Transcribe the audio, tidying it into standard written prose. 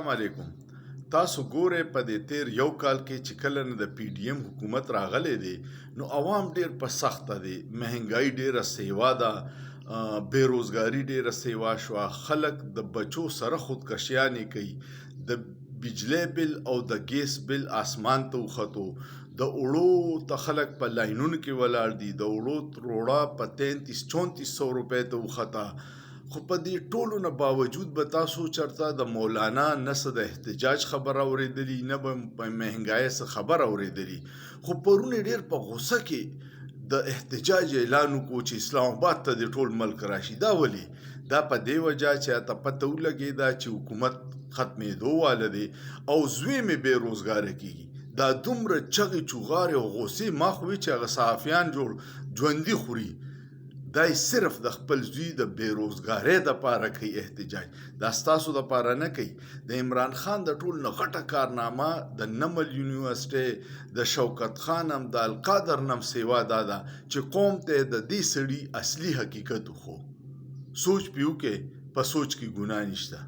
السلام علیکم. تاسو ګورئ په دې تیر یو کال کې چې کله نه د پی ډي ایم حکومت راغلی دی نو عوام ډیر په سخته دی، مهنګای ډیره سیوا ده، بیروزګاری ډیره سیوا شوه، خلک د بچو سره خودکشیانې کوي، د بجلی بل او د ګیس بل اسمان ته وختو، د اوړو ته خلک په لاینونو کې ولاړ دي، د اوړو روړه په 33-3400 روپۍ ته وخته. خو په دې ټولو نه باوجود به تاسو چرته د مولانا نه څه د احتجاج خبر اورېدلي، نه به په مهنګای څه خبر اورېدلي. خو پرون یې ډېر په غوسه کې د احتجاج اعلان وکړو چې اسلام آباد ته د ټول ملک راشي. دا ولې؟ دا په دې وجه چې ته پته ولګېده چې حکومت ختمېدو واله دی او زوی مې بېروزګاره کېږي. دا دومره چغې چوغارې او غوسې ما خو وي چې هغه صحافیان ژوندي خوري. دا صرف د خپل زوی د بیروزګارۍ دپاره کوي احتجاج، دا ستاسو دپاره نه کوي. د عمران خان د ټول نه غټه کارنامه د نمل یونیورسټۍ د شوکت خان امدالقادر نم سیوا دا ده چې قوم ته د دې سړي اصلي حقیقت وښو. سوچ پې وکړئ، په سوچ کې ګناه نشته.